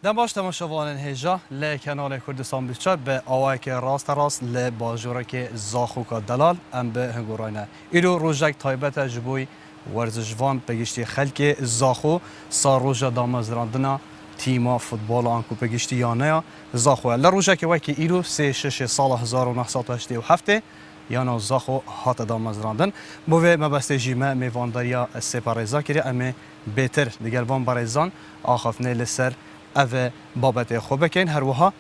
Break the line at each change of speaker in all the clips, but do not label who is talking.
دماش تماشاوان هجا ل کانال کردستان بیشتر به آوای که راست ل باجوره که زاخوکا دلال ام به هنگوراینه ایرو روزک تایبت جبوی ورزشوان بگشتی خلک زاخو سا روزا دامزراندنا تیما فوتبال آنکو بگشتی یانه زاخو ل روزک وکی ایرو 3-6 سال 1987 یانا زاخو هات دامزراندن بوه مبسته جیمه میوانداریا سپاریزا کری امی بهتر دیگر وان بارزان آخفنه لسر اوه بابت خوب بکن هر وها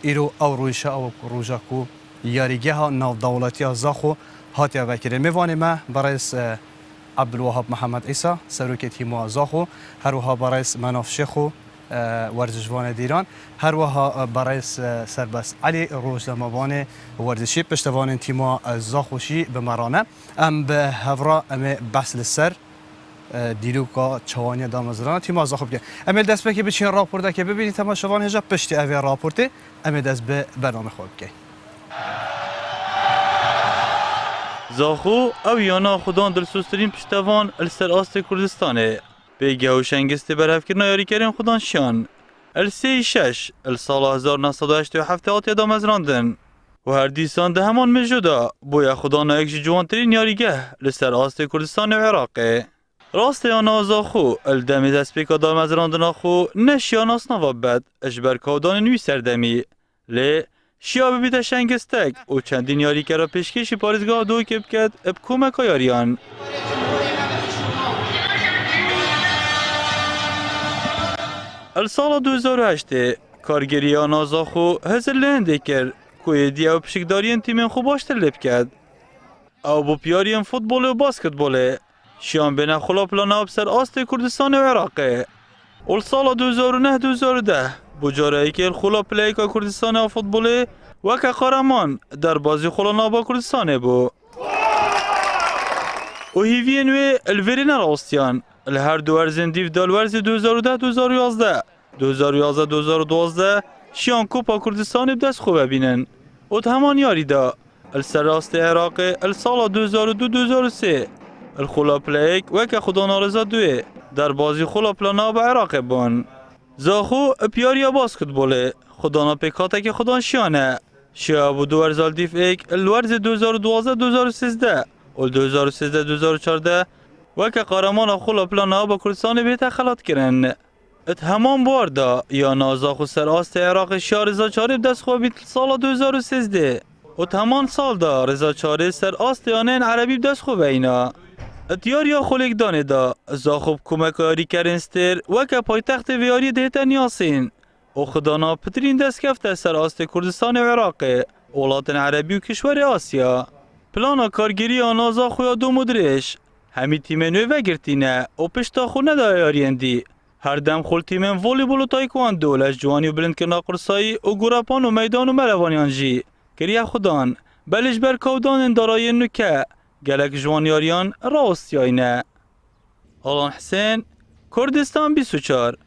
ایرو او رویشه او روژه کو یاریگه ها ناو دولتی ها زاخو هاتی وکرین میوانی ما برایس عبدالوهاب محمد عیسی سروک تیمو زاخو هر وها برایس مناف شیخو ورزشوان دیران هر وها برایس سربس علی روزنامه‌وان ورزشی پشتوان تیمو زاخوشی به مرانه ام به هورا ام بحث لسر دیروکا چوانی دامزران تیم از خوب که امیل دست به که بچین راپورته که ببینید تماشاوان هجا پشتی اوی راپورته امیل دست به برنامه خوب که
زاخو او یانا خودان دلسوسترین پشتوان السر آست کردستانه به و شنگسته برهف کرنا یاری کرن خودان شان السی السال 1987 آتی دامزراندن و هر دیسان ده همان مجودا بویا خودان یک جوانترین یاریگه لسر آست کردستان و عراقه راست یا زاخو الدمی دست پیکا دامزراندنا خو نشیاناس نوابد اجبر کودان نوی سردمی لی شیا ببیت شنگستک و چندین یاری که را پیشکشی پارزگاه دو که بکد اب کومکا یاریان السال 2008 کارگری یا زاخو هزر لنده کرد کوی دیا و پشکدارین تیمین خو باشتر لب کد او با پیارین فوتبال و باسکتباله شیان بین خلاپلانا بسر آست کردستان و عراقه اول سال 2009-2010 بجاره که خلاپلیکا کردستان و فوتباله و که قهرمان در بازی خلانا با کردستانه بو و هیوین و الورین راستیان هر دو ورزن دیو دال ورز 2010-2011 شیان کوپا کردستان بدست خوبه بینن و همان یاری دا السر راست عراقه السال 2002-2003 الخلاپلیک وکه خدا نارضا دوی در بازی خلاپلانا با عراق بان زاخو پیاریا باسکتباله خدا ناپیکاته که خدا شیانه شیا بو دو ورزال دیف ایک الورز 2012-2013 و 2013-2014 وکه قهرمان خلاپلانا با کردستان بیت خلات کرن ات همان باردا یا نازاخو سر آست عراق شیا رضا چاری دست خواه بیت سال 2013 و همان سال دا رضا چاری سر آست یانین عربی دست خواه اینا اتیاریا خلق دانه دا زاخوب کمکاری کرنستر وکه پایتخت ویاری دیتا نیاسین و خدانا پترین دست کفته سر آست کردستان و عراق اولاد عربی و کشور آسیا پلانا کارگیری آنا زاخویا دو مدرش همی تیم نوی وگرتینه و پشتا خو ندا یاریندی هر دم خل تیم والیبال و تایکواندو لش جوانی و بلند کرنا قرصایی و گراپان و میدان و ملوانیان جی کریا خودان بلش بر کودان دارای نکه گلک جوانیاریان راستیاینه آلان حسین کردستان 24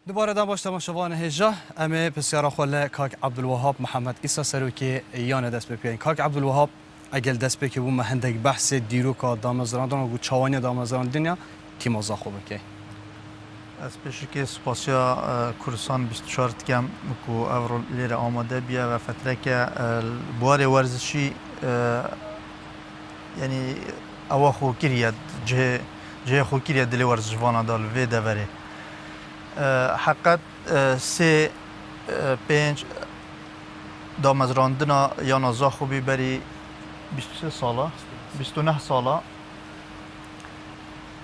دوباره دم باش تماشاوان هجا امی بسیار خوله کاک عبدالوهاب محمد عیسی سروکی یانه دست بپیین کاک عبدالوهاب اگل دست بکی بوم هندک بحث دیروکا دامزراندن و چوانی دامزراندن تیم زاخو بکی
از پیشی که سپاسیا کردستان 24 کم کو اورو لیر آماده بیا و فتره که بوار ورزشی یعنی اوا خو کریه جه خو کریه دلی ورزشوانا دال وی دوره حقیقت 3-5 دامزراندنا یا نازاخو بیبری 23 ساله 29 ساله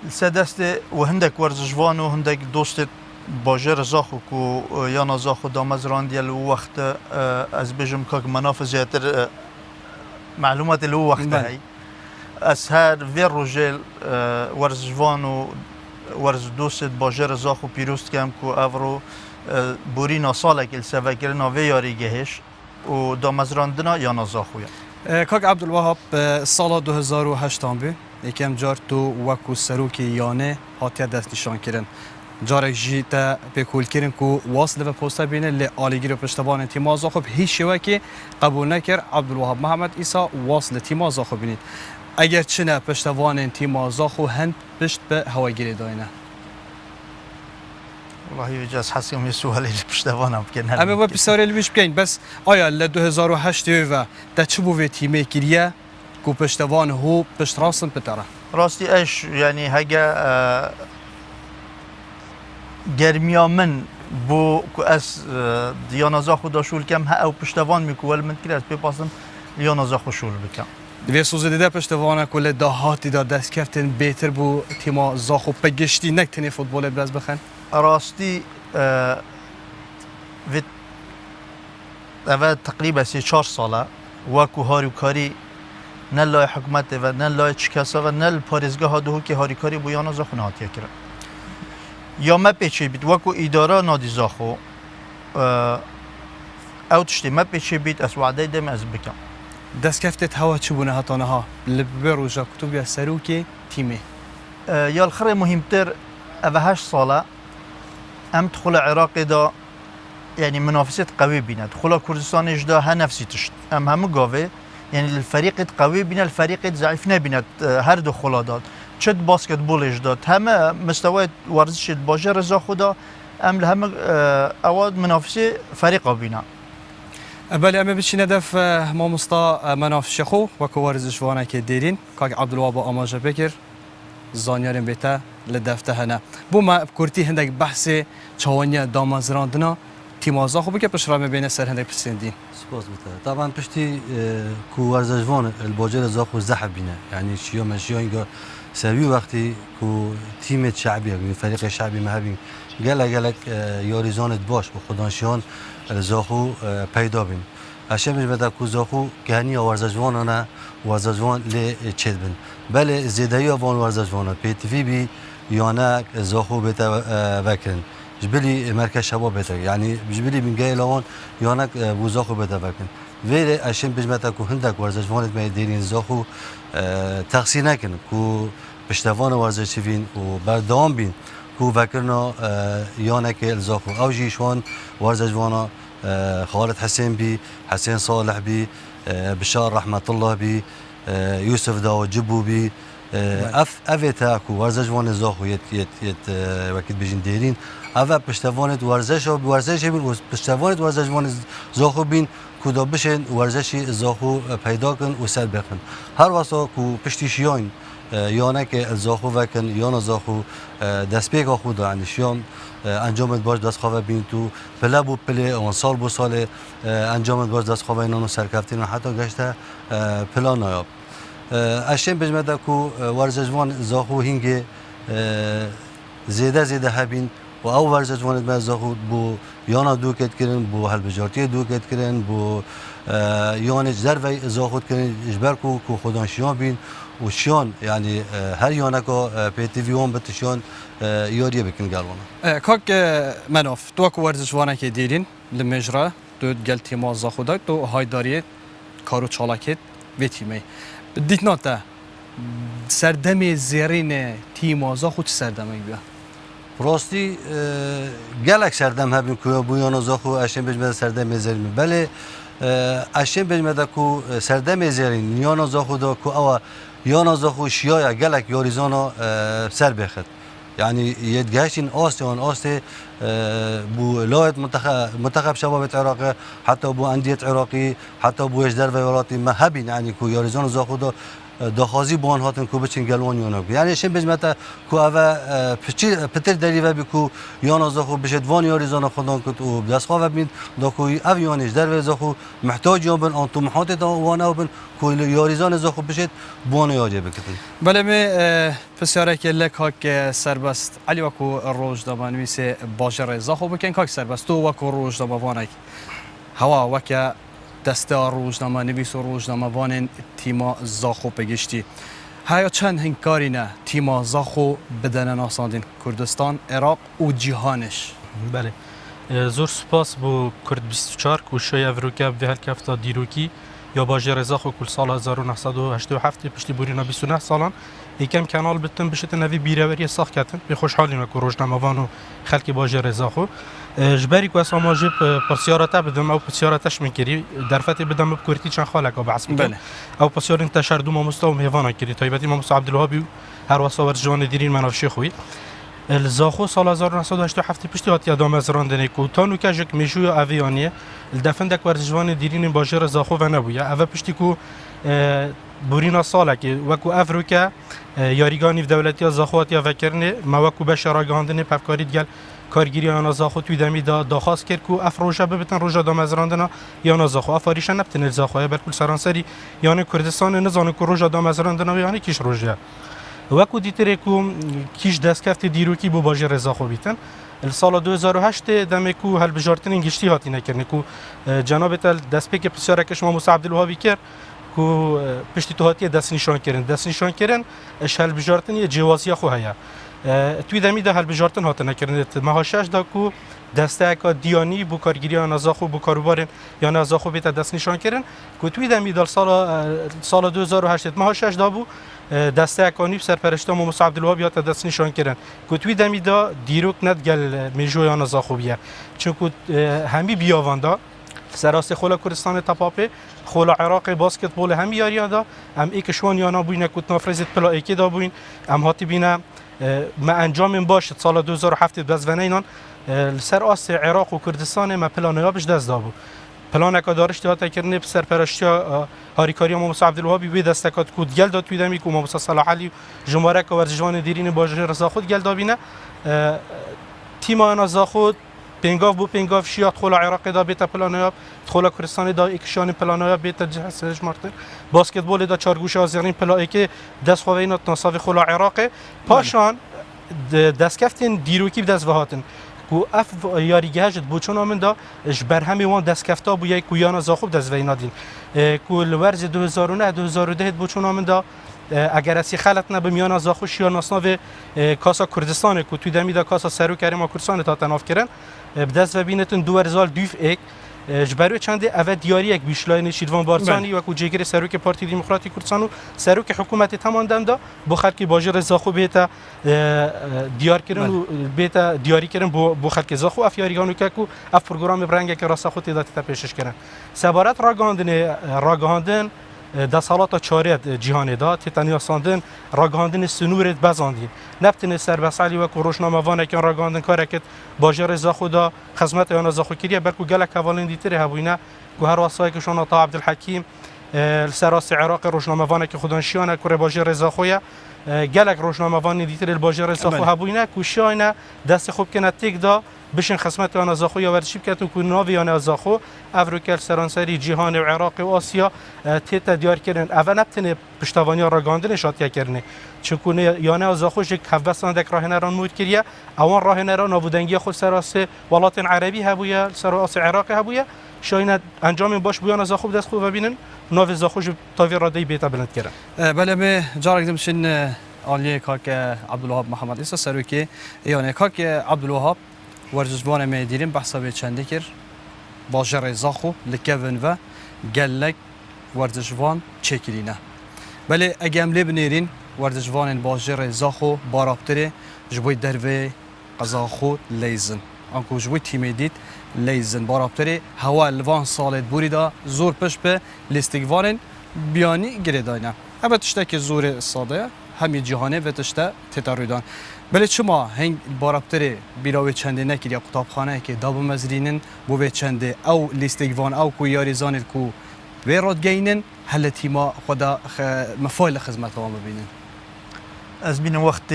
سه دست و هندک ورزشوان و هندک دوست باجر زاخو کو یا نازاخو دامزراندی وقت از بجم که منافع زیاتر معلومات اللي هو وقتها هي اسهر في الرجال ورزوان و ورز دوست باجر زاخو پیروست کم کو افرو بورینا ساله که السفاکرنا في یاریگهش و دامزراندنا یا نازاخویا
کاک عبدالوهاب سال 2008 بی یکم جار تو وکو سروکی یانه هاتیا دست نشان کردن جارک جی تا بکول کردن کو واصل و پوستا بینه لی آلیگیر پشتبان تیم زاخو هیچ شوی که قبول نکرد عبدالوهاب محمد عیسی واصل تیم زاخو بینید اگر چنه پشتوان تیم زاخو هند پشت به هواگیری داینه
والله جاز حسیم یه سوالی پشتوانم بکن
اما با پساری لبیش بکن بس آیا ل 2008 و تا چه بوی تیمه کریه کو پشتوان هو پشت راسن پتره
راستی اش یعنی هگه گرمیا من بو کو از دیانازا خدا شول کم ها او پشتوان میکول من کرد بپاسم دیانازا خوشول بکم
دوی سوزه دیده پشتوانه کل دهاتی دا دست کفتن بهتر بو تیما زاخو پگشتی نکتنی فوتبال برز بخن
راستی وید اول تقریبا 3-4 ساله وکو هاریکاری نه لای حکومت و نه لای چکاسا و نه پارزگاه ها دهو که هاریکاری بویانا زاخو نهاتیه کرد یا ما پیچه بید وکو اداره نادی زاخو او تشتی ما پیچه بید از وعده دم از بکم
دست کفتت هوا چه بونه هاتانه ها لبه روژا کتوب یا سروک تیمه
یا الخر مهمتر اوه 8 ساله ام دخول عراق دا يعني منافسة قوي بينا دخول كردستان اجدا ها نفسي تشت ام هم قوي يعني الفريق قوي بينا الفريق ضعيف نبينا هر دخول داد چت باسكت بول اجدا هم مستوى ورزش الباجر رضا خدا ام لهم اواد منافسة فريق بينا
بله اما بچین هدف ما مستا منافش خو و کو ورزش وانه که دیرین کاک عبدالوهاب آماجه بکر زانیارم بیتا لدفته هنه بو ما کرتی هندک بحث چوانی دامازراندنا تیمازا خوبه که پشرامه بین سر هندک پسندین
سپاس بتا طبعا پشتی کو ورزشوان الباجر زاخو زحب بینه يعني شيو ماشيو اینجا سوي وقتی کو تیم شعبی يعني فريق شعبی مهبین گلک یاریزانت باش و خدانشیان زاخو پیدا بین اشم بده کو زاخو گهنی ورزشوانانه ورزشوان ل چد بن بله زیدایی وان ورزشوانه پی تی وی بی یانه زاخو بتا وکن جبلی مرکز شباب بتا يعني جبلی من جاي لون یانه بو زاخو بتا وکن ولی اشم بجمتا کو هندک ورزشوانت می دیرین زاخو تقصیر نکن کو پشتوان ورزشی بین و بردام بین کو وکرنا یانه که زاخو او جیشوان ورزشوانا خالد حسين بي حسين صالح بي بشار رحمة الله بي يوسف داود جبو بي افيتاكو ورزشوان زاخو يت وقت بيجين ديرين افا بشتوانت ورزش بين بشتوانت ورزشوان زاخو بين كودا بشن ورزشي زاخو پیدا کن و سر بخن هر واسه کو پشتیشیان یانه که زاخو وکن یانا زاخو دست پیک خود يعني شیان انجامت باش دست خواه بین تو پله بو پله اون سال بو سال انجامت باش دست خواه اینانو سرکفتین و حتی گشته پلا نایاب اشتیم بجمده کو ورزشوان زاخو هنگه زیده هبین و او ورزشوانت به زاخو بو یانا دوکت کرن بو هلبجارتی دوکت کرن بو یانج ضربه زاخود کرن اجبر کو خودانشیان بین و شیان يعني هر يونكو بي تي في اون بتشيون يوري بكن قالونا
كاك مناف تو كو ورزش وانا كي ديرين لمجرا تو قال تيما زاخودا تو هايداري كارو چالاكيت بتيمي ديت نوتا سردمي زيرين تيما زاخو سردمي بيا
راستی گلک سردم هبین کو بو یانا زاخو اشین بجمد سردم زیرین بله اشین بجمد کو سردم زیرین یانا زاخو دا کو او یانا زاخو شیایا گلک یاریزانا سر بخد يعني يتجاشين آسته بو لايت منتخب شباب العراق حتى بو أندية عراقي حتى بو يجدر ويراتي ما هبين يعني كو ياريزان زاخودا دخازی بان هاتن کو بچین گلوان یانا یعنی شیم بجمتا کو اوا پتر دریو بکو یانا زاخو بشد وان یاریزان خودان کت و دست خواه بین دا کو او یانش در زاخو محتاج یابن آن طموحات دا وانا بن کو یاریزان زاخو بشد بان یاجه بکتن
بله می پسیاره که لک هاک سربست علی وکو روزنامه نویس باجر زاخو بکن که سربست تو وکو روزنامه وانک هوا وکه دسته روزنامه نویس و روزنامه وان تیما زاخو پگشتی هیا چند هنگاری نه تیما زاخو بدن ناساندین کردستان عراق و جهانش
بله زور سپاس بو کرد 24 و شویا وروکا به هلکفتا دیروکی یا باجر زاخو کل سال 1987 پشتی بورینا 29 سالان یکم کانال بتن بشت نوی بیراوری ساخت کردن به خوشحالیم که روزنامه وان و خلک باجر زاخو جبری کو اسما جب پرسیارتا بدم او پرسیارتاش میکری درفت بدم بکورتی چند خالک او بحث میکنم او پرسیار انتشار دو مستوى مهوانا کری تایبتی مستوى عبدالوهابی هر واسه ورجوان دیرین منافشی خوی الزاخو سال 1987 پشتی هاتی ادامه زراندنی کو تانو که جک میجوی اویانیه الدفندک ورزشوان دیرین باجر زاخو و نبویه اوه پشتی کو بورینا ساله که وکو افروکه یاریگانی و دولتی زاخواتی وکرنه ما وکو بشه راگاندنه پفکاری دیگل کارگیری آن زاخو توی دمی داخواست کرد که افروجا ببتن روجا دامزراندنا یا زاخو افاریش نبتن زاخوه بلکل سرانسری یعنی کردستان نزانه که روجا دامزراندنا یعنی کیش روجا وکو دیتره که کیش دستکفت دیروکی بو باجر زاخو بیتن سال 2008 دم کو هل بجارتن انگشتی هاتی نکرنه کو جناب تل دست پک بسیار کش ما موسی عبدالوهابی کرد کو پشتی تو هاتی دست نشان کردن اش هل بجارتن یه جوازی خو هيا توی دمی ده هل بجارتن هات نکردن مهاشش دا کو دسته کا دیانی بو کارگیری آن زاخو بو کاروبار یا نه زاخو بیت دست نشان کردن کو توی دمی دال سال 2008 مهاشش دا بو دسته اکانی سرپرشته موسی عبدالوهاب یا دست نشان کردن که توی دمی دا دیروک ند گل میجویان زاخوبیه چون که همی بیاواندا سراست خولا کردستان تپاپه خولا عراق باسکتبول همی یاریا دا هم ای کشوان یانا بوینه کت نافرزید پلا ایکی دا بوین هم هاتی بینه ما انجام باشد سال 2007 دزونه اینان سراست عراق و کردستان ما پلانیابش دست دا بود پلان که دارش دیات کردن به سرپرستی هاریکاری موسی عبدالوهابی به دستکات کود گل داد توی دمی که موسی صلاح علی جمهوری که ورزشوان دیرین باجر زاخود گل دابینه تیم آن زاخود پنگاف شیات خولا عراق دا بیت پلانیاب خولا کردستان دا اکشان پلانیاب بیت جهسش مرتر باسکتبول دا چارگوش آزرین پلایی که دست خوینات نصاف خولا عراق پاشان دستکفتن دیروکی دست وهاتن کو اف یاریگهجت بوچون آمن دا اش برهمی وان دستکفتا بو یک کویانا زاخوب دست وینادین کو الورز 2009 2010 بوچون آمن دا اگر اسی خلط نبه میان زاخوش یا ناسناو کاسا کردستان کو توی دمی دا کاسا سرو کریم کردستان تا تناف کرن بدست و بینتون 2002 ایک جبرو چند اوه دیاری یک بیشلاین شیروان بارزانی و کو جگر سروک پارتی دموکراتی کردستان و سروک حکومت تمام دم دا بو خلق باجر زاخو بیتا دیار کردن و بیتا دیاری کردن بو خلق زاخو اف یاریگانو که کو اف پروگرام برنگ که راستا خود دادی تا پیشش کردن سبارت راگاندن ده سالات چارت جهان دا تیتانیا ساندن راگاندن سنورت بزاندین نبتن سربسالی و روشنامه وانه که راگاندن کار کرد باجر زاخو دا خدمت آن زاخو کریه بلکو گله کوالین دیتره هبوینه که هر واسای که شون تا عبدالحکیم سراس عراق روشنامه وانه که خودانشیانه کره باجر زاخویا گلک روشنامه وان دیتره باجر زاخو هبوینه که شاینه دست خوب کنه تک دا بشن خدمت آن زاخو یا ورشیب کتون که ناوی آن زاخو افریقا سرانسری جهان و عراق و آسیا تیت دیار کردن اول نبتنه پشتوانی راگاندن شاتیا کردن چون یانه زاخوش یک هفوستان دک راه نران مود کریه اوان راه نران نابودنگی خود سراس ولات عربی هبویا سراس عراق هبویا شاین انجام باش بیان زاخو دست خوب ببینن ناو زاخوش تاوی رادی بیت بلند کردن
بله می جارک دمشین عالیه کاک عبدالوهاب محمد عیسی سروکی یانه کاک عبدالوهاب ورزشوان می دیریم بحثا به چنده کر باجر زاخو لکوین و گلک ورزشوان چکرینه بله اگم لبنیرین ورزشوان باجر زاخو بارابتره جبوی دروی قزاخو لیزن آنکو جبوی تیم دید لیزن بارابتره هوا الوان سالت بوری دا زور پش به لیستگوان بیانی گریداینه اما تشته که زور ساده همی جهانه و تشته تتارویدان بله چما هنگ بارابتره بیراوی چنده نکر یا قطابخانه که دابو مزرینن بو چنده او لیستگوان او کو یاری زانید کو ویراد گینن هل تیما خدا مفایل خدمت ها ببینن
از بین وقت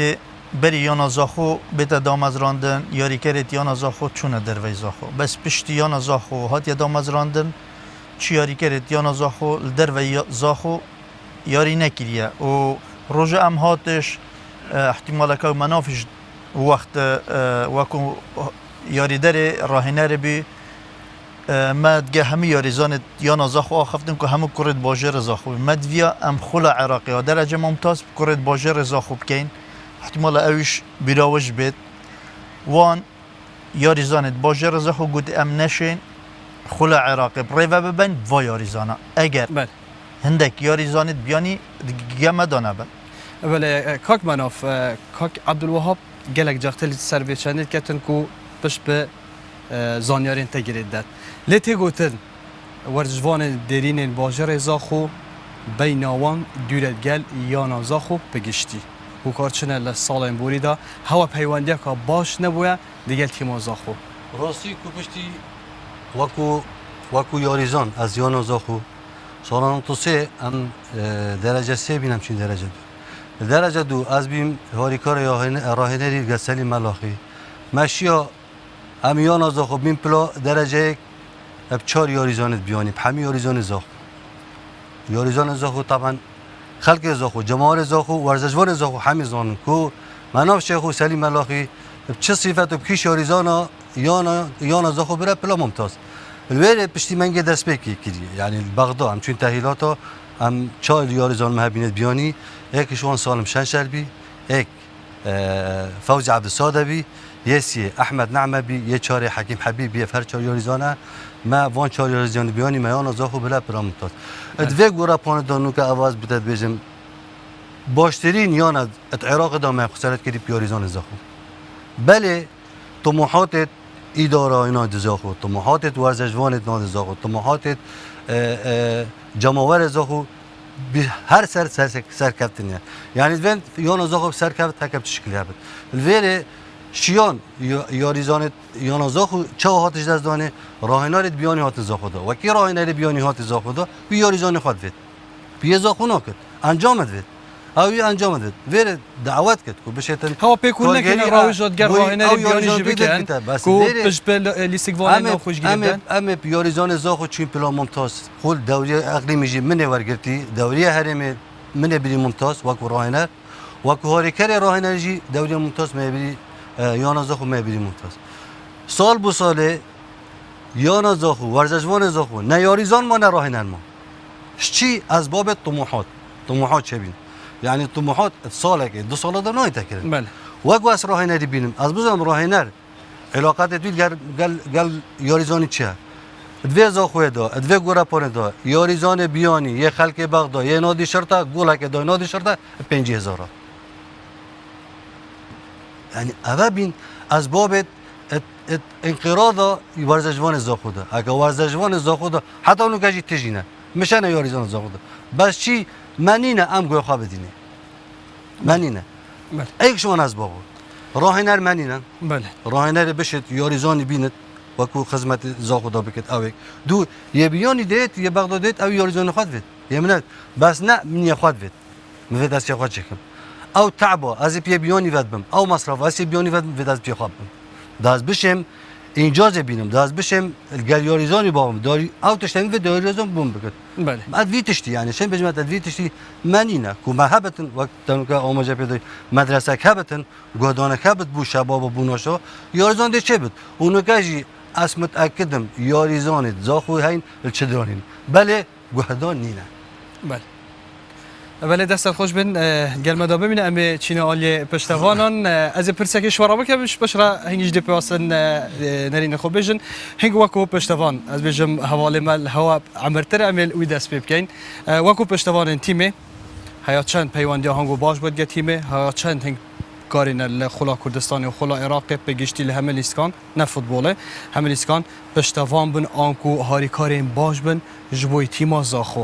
بری یانا زاخو بیت دامز راندن یاری کرد یانا زاخو چونه دروی زاخو بس پشتی یانا زاخو هات دامز راندن چی یاری کرد یانا زاخو دروی زاخو یاری نکریه و روژه ام هاتش احتمال که منافش وقت وکو یاری داره راهنر بی ما دیگه همی یاری زانت یا نزاخو آخفتن که همه کرد باجر زاخو مدویا ام خلا عراقی ها درجه ممتاز کرد باجر زاخو بکین احتمال اویش بیراوش بید وان یاری زانت باجر زاخو گود ام نشین خلا عراقی بریوه ببین و یاری زانه اگر هندک یاری زانت بیانی دیگه مدانه بند
بله کاک مناف کاک عبدالوهاب گلک جاختل سروی چندید کتن کو پش به زانیارین تگیرید داد لیتی گوتن ورزشوان درین باجر زاخو بیناوان دورت گل یا نازاخو بگشتی هوکارچنه لسالین بوریدا هوا پیوندی که باش نبوده دیگه تیم زاخو
راستی کو پشتی وکو یاریزان از یان زاخو سالان تو سه ام درجه سه بینم چین درجه دو درجه دو از بیم هاریکار راهنری گسلی ملاخی مشیا ام یان زاخو بیم پلا درجه یک اب 4 یاریزانت بیانی همه یاریزان زاخو یاریزان زاخو طبعا خلق زاخو جماهیر زاخو ورزشوار زاخو همه زانن کو مناف شیخو سلیم ملاخی چه صفت و کیش یاریزانا یانا زاخو بره پلا ممتاز الویره پشتی منگه دست بکی کردی یعنی بغداد هم چون تحلیلاتا هم 4 یاریزان مهبینت بیانی یکیشون سالم شنشل بی یک فوز عبدالصادق بی یسی احمد نعمه بی یه 4 حکیم حبیب بی هر 4 یاریزانه ما وان 4 یاریزان بیانی ما یانا زاخو بره پلا ممتاز ادوی گورا پان دانو که آواز بتد بیجم باشترین یانا عراق دام خسارت کردی یاریزان زاخو بله طموحات اداره اینا زاخو طموحات ورزشوان ناد زاخو طموحات جماهیر زاخو به هر سر کفتنه یعنی وین یانا زاخو سر کفت تکب شکلی هست الویره شیان یاریزان یانا زاخو چه هاتش دست دانه راهنارت بیانی هات زاخو دا و کی راهنار بیانی هات زاخو دا بی یاریزان خود وید بی زاخو نکرد انجام وید اوی انجام داد ویر دعوت کرد کو بشتن
هوا پیکونه که راویجاتگر راهنری بیانی جی بکن کو پش بل لیسیگوان نو خوش گیردن
ام یاریزان زاخو چین پلا ممتاز خول دوری اقلیمی جی من ورگرتی دوری هرم من بری ممتاز وکو راهنر وکو هاریکر راهنر جی دوری ممتاز ما بری یانا زاخو ما بری ممتاز سال بو ساله یانا زاخو ورزشوان زاخو نه یاریزان ما نه راهنر ما چی از باب طموحات چه بین یعنی طموحات ساله که 2 ساله در نایت کردن
بله
وقت از راهنری بینم از بزرگ راهنر علاقات دویل گل یاریزانی چه دوی زاخوی دا دوی گوره پانه دا یاریزان بیانی یه خلک بغداد یه نادی شرطه گوله که دا نادی شرطه 5000 یعنی اول بین از باب انقراض ورزشوان زاخو دا اگه ورزشوان زاخو دا حتی اونو که جی تجینه میشن یاریزان زاخو دا بس چی منینه ام گوی خواه بدینه منینه
بله
ایک شما از بابا راهنر منینه
بله
راهنر بشت یاریزانی بیند وکو خدمت زاخو دا بکت اوک دو یه بیانی دیت یه بغداد دیت او یاریزان خود وید یه منت بس نه من یه خود وید مفید از چه خود چکم او تعبا از پی بیانی ود بم او مصرف از بیانی ود از پی خواب بم داز بشم اینجاز بینم داز بشم یاریزانی باهم داری او تشتم و یاریزان بوم بکت
بله
ادوی تشتی یعنی شن بجمت ادوی تشتی منینه کو محبتن وقت تنو که آموزه پیدا مدرسه کبتن گودانه کبت بو شباب بو ناشو یاریزان ده چه بود اونو که از متأکدم یاریزان زاخو هین الچدرانین بله گودان نینه
بله ولی دست خوش بین گل مدا ببینه امی چین آلی پشتوانان از پرسکی شورا بکمش بشرا هنگیش دی پیاسن نرین خوب بجن هنگ وکو پشتوان از بجم حوالی مل هوا عمرتر امیل وی دست بکن وکو پشتوان تیمه هیا چند پیوندی هنگو باش بود گه تیمه هیا چند هنگ کارین الخلا کردستانی و خلا عراق بگشتی لهمه لیسکان نه فوتباله همه لیسکان پشتوان بن آنکو هاری کارین باش بن جبوی تیما زاخو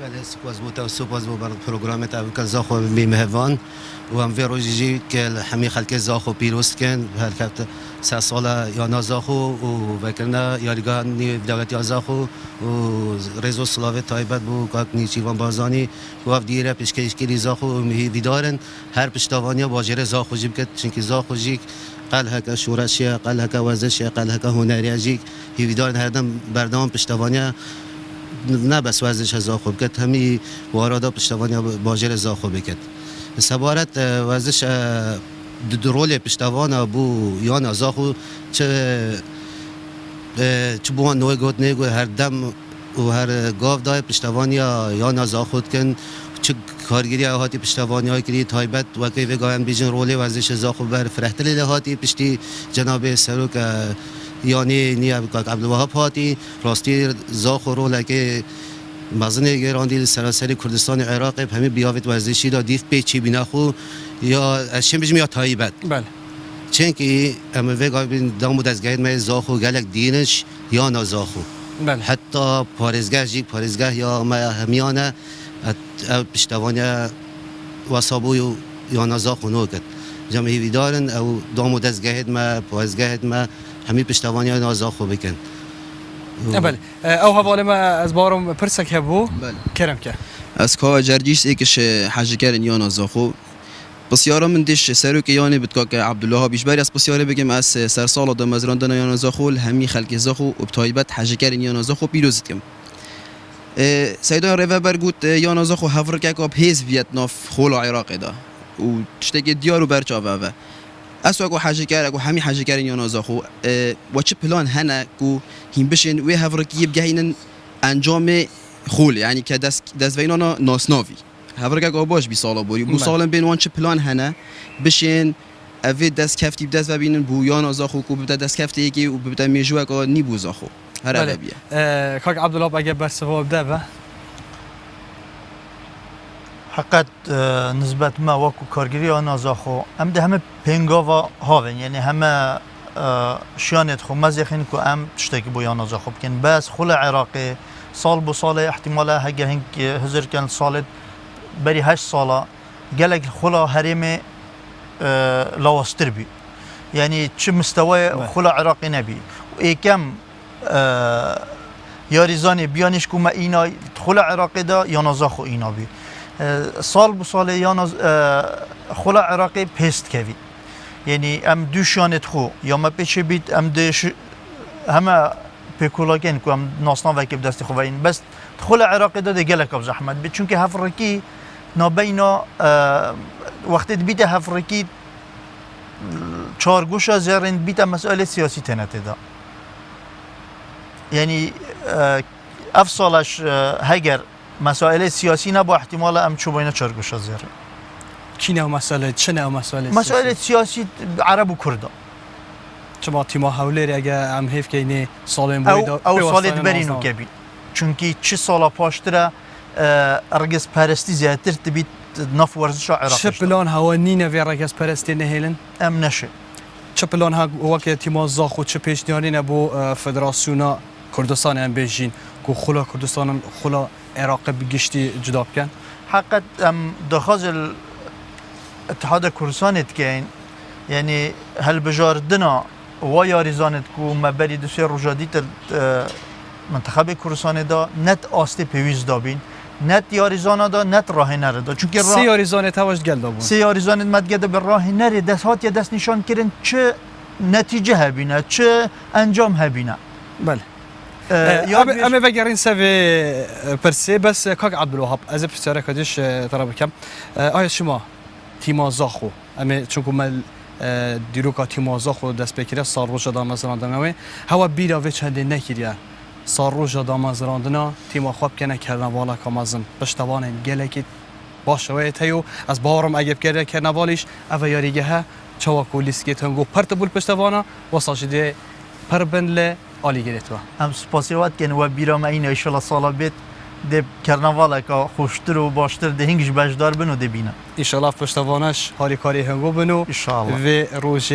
بله سپاس بوده و سپاس بو بر پروگرامت او که زاخو میمهوان و هم ویروژی که همی خلک زاخو پیروز کن هر کفت 3 سال یا نازاخو و وکرنا یاریگاه نی دولت یا زاخو و رزو سلاوت تایبت بو که نیچیوان بازانی و اف دیره پیشکش کلی زاخو ویدارن هر پشتوانی باجر زاخو جیب که چنکی زاخو جیک قال هکا شورشی قال هکا ورزشی قال هکا هنری جیک ویدارن هر دم بردام پشتوانی نه بس ورزش زاخو بکت همی وارادا پشتوانی باجر زاخو بکت سبارت ورزش رول پشتوان بو یا زاخو چه بو نوع گوت نگو هر دم و هر گاو دای پشتوانی یا زاخو کن چه کارگیری هاتی پشتوانی های کلی تایبت و که بگویم بیجن رول ورزش زاخو بر فرحتلی لهاتی پشتی جناب سروک یعنی نی عبدالوهاب هاتی راستی زاخو رول که مزن گراندی سراسری کردستان عراق همه بیاوت ورزشی را دیف پیچی بیناخو یا از چه بجم یا تایبت
بله
چون که اما وگاه بین دامود از گاید مای زاخو گلک دینش یا نازاخو
بله
حتی پارزگاه جیک پارزگاه یا ما همیانه پشتوانی واسابوی یا نزاخ و نوکت جمع هیوی دارن او دام و دستگاهد ما پازگاهد ما همی پشتوانی ها نزاخ بکن
بله او حواله ما از بارم پرسک هبو
بله.
کرم که
از که جرجیس ایکش حاجی کردن یا نزاخو بسیارا من دیش سرو که یعنی بتکا که عبدالله بیشبری از بسیاره بگم از سر سال دام از راندن یا نزاخو همی خلق زاخو و بتایبت حاجی کردن یا نزاخو پیروزید کم سیدان ریوبر گوت یا نزاخو هفر که که هیز بیت ناف خول عراق دا و تشتکی دیارو برچاوه و اسو اگو حاجی کرد اگو همی حاجی کردن یا نزاخو و چه پلان هنه کو هم بشن و هفر که بگهینن انجام خول یعنی که دست وینانا ناسناوی هفرگه باش بی سالا بوری بو سالم بین وان چه پلان هنه بشین اوی دست کفتی بدست و بینن بو یا نزاخو کو ببتا دست کفتی یکی و ببتا میجو اگه نی بو زاخو هر عربیه
کاک عبدالله اگه برسوا بده
حقیقت نسبت ما وکو کارگیری آن نزاخو هم ده همه پنگاوا هاون یعنی همه شیانت خو مزیخین که هم تشتکی بو یا نزاخو بکن بس خل عراقی سال بو سال احتمالا هگه هنگ هزار کن سالت بری 8 ساله گلک خلا حریم لاوستر بی یعنی چه مستوی خلا عراقی نبی ایکم یاریزانی بیانش که ما اینا خلا عراقی دا یا نزاخو اینا بی سال بو سال یا خلا عراقی پست کوی یعنی ام دوشانت خو یا ما پیچه بیت ام دوش همه پیکولاگن که ام ناسنا وکیب دستی خو این بس خلا عراقی دا گلک اب زحمت بی چون که هفرکی نابینا وقتی بیت هفرکی چارگوشا زرین بیت مسئله سیاسی تنته دا یعنی افصالش هگر مسائل سیاسی نبا احتمال ام چوبینا چارگوشا زرین
چی نه مسئله چه نه
مسائل سیاسی عرب و کردا
چما تیما حوله اگه ام حیف که اینه سالم
بود او سالت برینو کبی چونکی چه سالا پاشتره رقص پرستی زیادتر تبیت ناف ورزش عراقی
چه پلان هوا نینه وی رقص پرستی نهیلن؟
ام نشه
چه پلان ها که تیما زاخو چه پیشنهادی نبو فدراسیونا کردستان ام بیجین که خلا کردستان خلا عراق بگشتی جدا بکن؟
حقیقت ام دخاز اتحاد کردستانت کن یعنی هل بجاردنا و یاریزانت که مبری دوسیه رجادیت منتخب کردستان دا نت آسته پیویز دابین نت یاریزانا دا نت راه نره دا چون که
سه یاریزانت هواش گل دابون
سه یاریزانت مدگده به راه نره دست هات یا دست نشان کرن چه نتیجه هبینه چه انجام هبینه
بله اما وگرین سوی پرسه بس کاک عبدالوهاب از پرسیاره کدیش ترا بکم آیا شما تیما زاخو اما چون که مل دیروکا تیما زاخو دست بکیره سال روش دام از راندنوی هوا بیرا وی چنده نکیریه سال روش دام از راندنا تیما خواب کنه کرنوالا کامازم پشتوان گلکی باشه و تیو از باورم اگه کرده کرنوالیش اوه یاریگه ها چواکو لیسکی تنگو پرتبول پشتوانا و ساجده پربنله عالی گرفت
هم سپاسیوات کن و بیرام این ایشالا سالا بیت ده کرنوالا که خوشتر و باشتر ده هنگش بجدار بنو ده بینه
ایشالا پشتوانش هاری کاری هنگو بنو و روش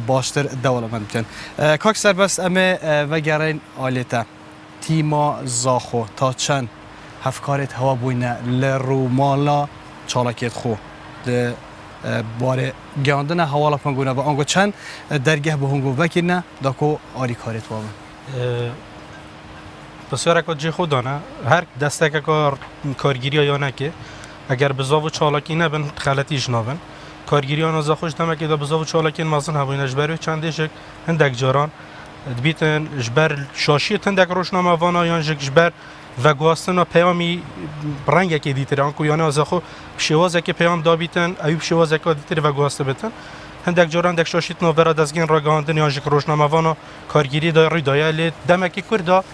باشتر دولمند بکن کاک سربست امه و گرین آلیتا تیما زاخو تا چند هفکارت هوا بوینه لرو مالا چالاکیت خو ده باره گاندن حوالا پنگونه و آنگو چند درگه به هنگو وکرنه داکو آری کاریت وابن
بسیار اکا جه خودانه هر دسته که کارگیری یا نه که اگر بزاو و چالاکی نبن خلطیش نابن کارگیری ها نازا خوش دمه که دا بزاو و چالاکی مازن هبوین اجبروی چنده شک هندک جاران دبیتن اجبر شاشی هندک روشنامه وانا یا اجبر و گواستن و پیامی رنگ که دیتر آنکو یعنی از خو شوازه که پیام دابیتن ایوب شوازه که دیتر و گواسته بتن هندک جوران دک شاشیت نو ورا دزگین را گاندن یا جک روشنامه وانا کارگیری دای دایل دمکی کردا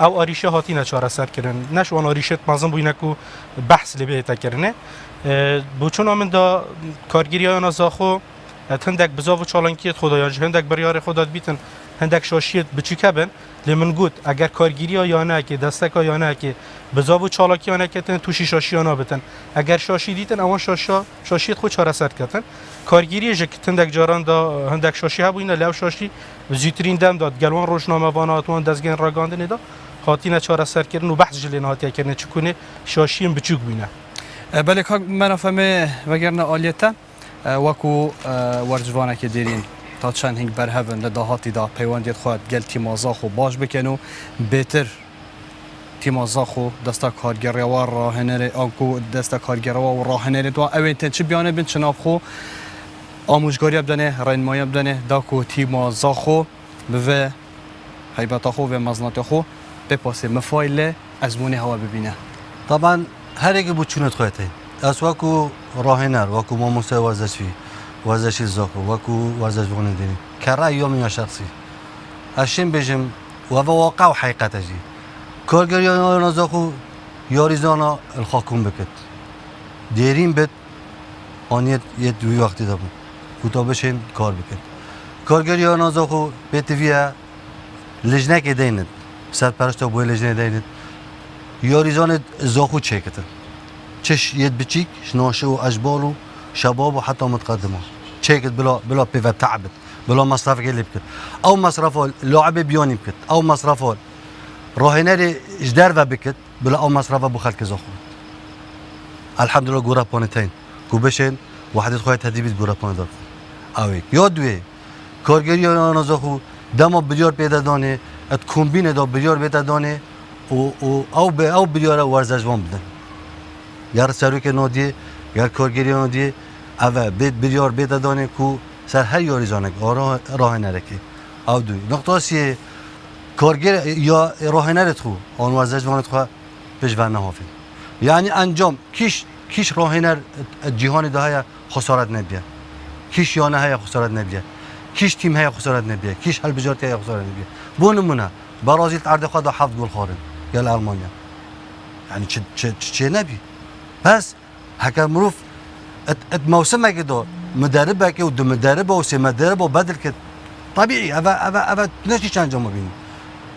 او آریشه هاتی نچاره سر کردن نشون آریشت مازن بوینه کو بحث لی بهتا کردنه بوچون آمن دا کارگیری آن از خو هندک بزاو و چالانکیت خدایا هندک بریار خدا بیتن هندک شاشیت بچیکه بن لمن گوت اگر کارگیری یا نه که دستک یا نه که بزاو و چالاکی یا نه که توشی شاشی یا بتن اگر شاشی دیتن اون شاشیت خود چاره سر کردن کارگیری جک هندک جاران دا هندک شاشی ها بوینه لو شاشی زیترین دم داد گلوان روشنامه وانات وان دزگین راگاندن دا هاتینه چاره سر کردن و بحث جلین هاتیا کردن چکونه شاشیم بچوک بینه
بله کاک من افهمه وگرنه آلیته وەکو وەرجوانێکی دیرین تا چەند هینگ بەرهەبن لە داهاتیدا پەیوەندیت خۆت گەل تیمازاخ و باش بکەن و بێتر تیمازاخ و دەستە کارگەڕێەوە ڕاهێنەرێ ئەنکو دەستە کارگەڕەوە و ڕاهێنەرێتەوە ئەوێن تێن چ بیانە بن چ ناوخۆ ئامۆژگاریە بدەنێ ڕێنمایە بدەنێ داکو تیمازاخۆ بڤێ هەیبەتەخۆ وێ مەزناتەخۆ بپاسێ مفای لێ ئەزمونی هەوا ببینە.
طبعا هەرێکی بوو چونت خۆێتی ئەس وەکو ڕاهێنەر وەکو مامۆستای وەرزشی وەرزشی زاخۆ وەکو وەرزشوانی دێنی کە ڕای یۆمی یا شخصی ئەشین بێژم وەڤە واقع و حقیقەتەژی کارگەریانە زاخۆ یاریزانە الخاکوم بکرد دێرین بێت آنیت یه دوی وقتی دابون کوتا بشین کار بکرد کارگەریانە زاخۆ بێتویە لجنەکێ دەینت سەرپەرشتە بۆی لجنە دەینت یاریزانت زاخۆ چێکتن چش يد بتشيك شناشة وأجبال وشباب وحتى متقدمة تشيكت بلا بيفا تعبت بلا مصرف اللي بكت أو مصرفه لاعب بيوني بكت أو مصرفه راهنري جدار بكت بلا أو مصرفه بخلك زخو الحمد لله جورا بونتين كوبشين واحد خوات هدي بيت جورا بونتين أويك يادوي كارجري أنا زخو دم بليار بيدا دانه اتكومبين دا بليار بيدا دانه أو بليار ورزشوان بدن یار سروک نادیه یار کارگری نادیه اوه بیت بریار بیت دانه کو سر هر یاری زانه راه نرکی او دوی نقطه‌ای کارگر یا راه نرت خو آن ورزش وانت خو پیش ورنه هافی یعنی انجام کیش راه نر جهان ده خسارت نبیه کیش یانه های خسارت نبیه کیش تیم های خسارت نبیه کیش هل بجارت های خسارت نبیه بو نمونه برازیل عرض خود 7 گل خارن یا آلمانیا یعنی چه نبی بس هكا مروف موسمه كده مدربه كده ودو مدربه وسي مدربه وبدل كده طبيعي ابا نشي كان جمع بيني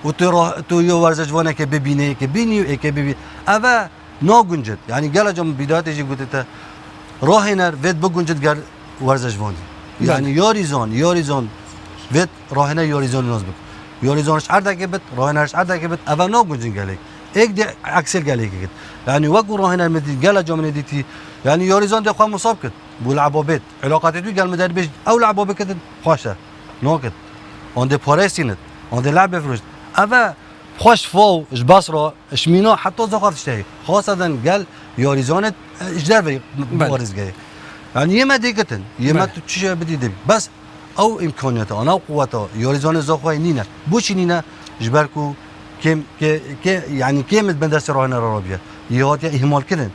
وتو يو ورزش وانا كبيني كبيني ابا نو جنجد يعني قال جم بدايه يجي قلت راهنر فيت بجنجد قال ورزش واني يعني يوريزون فيت راهنر يوريزون نازبك يوريزونش عرضه كبت راهنرش عرضه كبت ابا نو جنجد قال ایک دی اکسل گلی کرد یعنی وقت راهن المدی گل جامعه دیتی یعنی یاریزان دی خواه مصاب کرد بو لعبابت علاقات دوی گل مدار بیش او لعبابه کردن خوشه ناکد آن دی پارسینت آن دی لعب بفروشت اما خوش فاو اش بصرا اش مینا حتی زخافتش تهی خاصتا گل یاریزانت اجدر بی بارز گی یعنی یه مدی کتن یه مد تو چیشه بدیده بس او امکانیت آن او قوتا یاریزان زخوای نینه بوچی نینه جبرکو كم يعني كم بندرس راهنا رابيا يهاتي إهمال كذن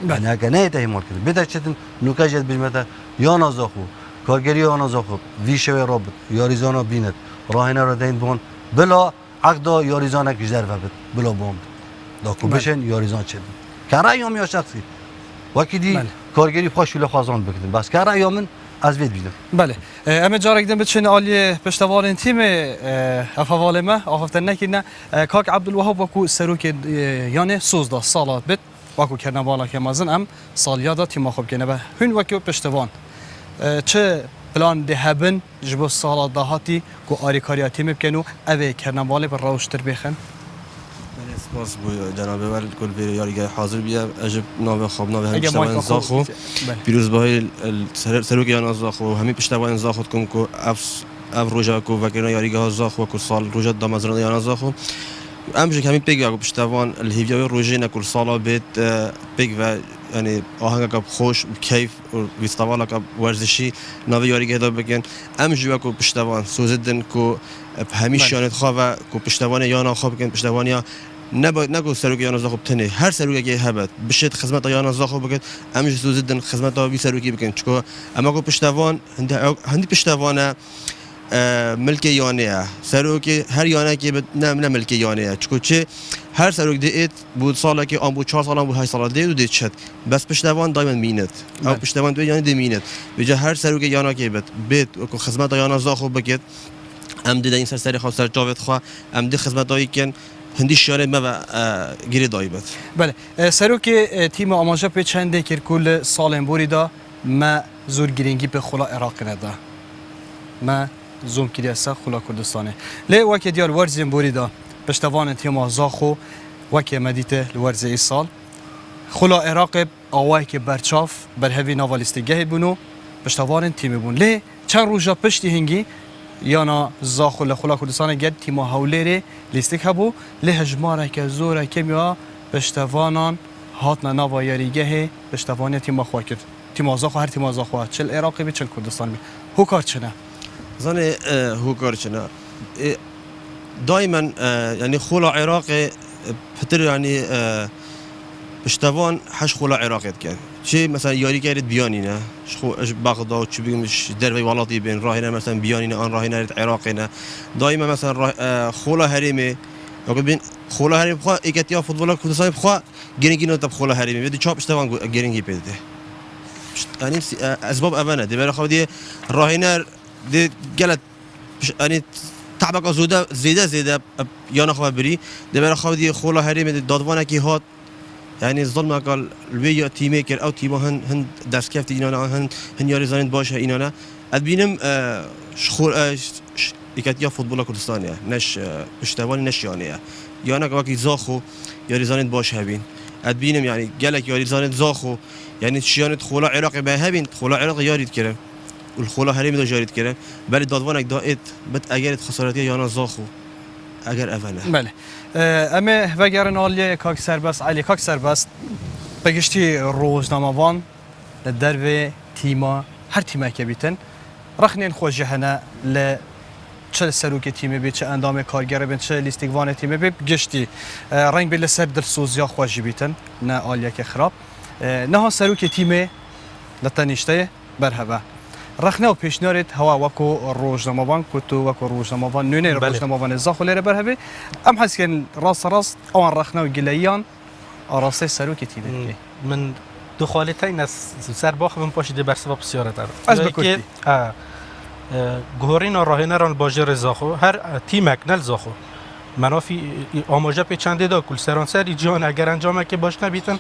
يعني هكذا إهمال كذن بدأ شتن نكاجت بالمثل يا نازخو كارجري يا نازخو في شوي رابط ياريزانا بينت راهنا ردين بون بلا عقدا ياريزانا كجدر فبت بلا بوم داكو بشن ياريزان شدن كرأيهم يا شخصي وكدي كارجري خوش ولا خازان بكتن بس كرأيهم من از وید بیدم
بله اما جارک دم بچین عالی پشتوالین تیم افوال ما آخفتن نکردن کاک عبدالوهاب وکو سروک یعنی 16 سالات بید وکو کردن بالا که مازن ام سالیادا تیم خوب کنه به هن وکو پشتوان چه پلان دهبن جبو سالات دهاتی کو آریکاریا تیم بکنو اوه کردن بالا بر روشتر بخن
سپاس بو جناب ولی کل بیر یاریگاه حاضر بیا اجب ناو خواب ناو همین پشتوان زاخو پیروز باهای سروک یان زاخو همین پشتوان زاخو کن کو اف روجا کو وکرنا یاریگاه زاخو کو سال روجا دامزران یان زاخو امجد همین پیگ کو پشتوان الهیویا روجی نکل سالا بیت پیگ و یعنی آهنگ کب خوش کیف و ویستوالا کب ورزشی ناو یاریگاه دا بکن امجد کو پشتوان سوزدن کو همیشه یانت خواه کو پشتوان یانا خواب کن پشتوانیا نگو سروک یان زاخو بتنی هر سروکی که هبت بشت خدمت یان زاخو بکن امش زودن خدمت وی سروکی بکن چکو اما کو پشتوان هندی پشتوانه ملک یانه سروکی هر یانه که نه ملک یانه چکو چه هر سروک دیت بود سالا که آن بود 4 سال بود 8 سال دیت شد بس پشتوان دائما مینت او پشتوان دو یعنی دی مینت بجا هر سروک یانه که بیت کو خدمت یان زاخو بکت ام دی این سری خاص سر جاوید خو ام دی خدمت هایی کن هندی شاره ما گیری دایبت.
بله سروک تیم آماجا به چنده که کل سال بوری دا ما زور گرینگی به خلا عراق ندا ما زوم کلیسا خلا کردستانه لی وقتی دیار ورزیم بوری دا پشتوان تیم زاخو وقتی مدیت الورز ای سال خلا عراق آوای که برچاف بر هوی نوالیستگاه بونو پشتوان تیم بون لی چند روزا پشتی هنگی یانا زاخو لخلا کردستان گد تیم هاولری لیستیک هبو لی هجماره که زوره کمیا پشتوانان هات نوا یاریگه پشتوانی تیم خوا کرد تیم زاخو هر تیم زاخو چل عراقی به چل کردستان می هو کار چنه
زاني هو كارشنا دائما يعني خولا عراقي بحتر يعني بشتوان حش خولا عراقي كان شيء مثلا ياري كارد بيانينا شخو بغداد شو بيقول مش دربي ولاتي بين راهنا مثلا بيانينا ان راهنا عراقينا دائما مثلا خولا هريمي يقول بين خولا هريمي بخوا ايكاتيا فوتبول كردستان بخوا جرينجينو تب خولا هريمي بدي تشاب بشتوان جرينجي بده يعني اسباب ابانا دي بالخو دي راهنا دي قالت يعني تعبك زيده يانا خبري دي بالخو دي خولا هريمي دادوانا كي هات يعني الظلم قال الويا تي ميكر او تي هن داس كيف تي هن ياري زاين باشا اينا ادبينم شخور يكاتيا فوتبول كردستانيا نش اشتوال نش يانا كواكي زاخو ياري زاين باشا هبين ادبينم يعني قالك ياري زاين زاخو يعني شيانت خولا عراقي بهبين خولا عراقي ياريد كرم والخولا هريم دو جاريد كرم بل دادوانك دائت بت اجرت خسارتي يانا زاخو اگر اوله
بله اما وگرن آلیه کاک سربست علی کاک سربست بگشتی روزنامه‌وان در و تیما هر تیمه که بیتن رخنین خوش هنه ل چه سلوک تیمه بی چه اندام کارگر بین چه لیستیگوان تیمه بی گشتی رنگ بی لسر دل سوزیا خوش بیتن نه آلیه که خراب نه ها سلوک تیمه لطنیشته برهبه رخنه و پیشنهاد هوا وکو روزنامه‌وان کتو وکو روزنامه‌وان نونه روزنامه‌وان زاخوله برهبه ام حس کن راست آن رخنه و گلیان آراسته سلوک تیمه
من دخالتين ناس سر باخ من باش دي برسبب سيارة تعرف
از بكوتي
جهورين راهنا ران باجر زاخو هر تیمک نل زاخو منافی آماجه پی چنده دا کل سرانسری جهان اگر انجامه که باش نبیتن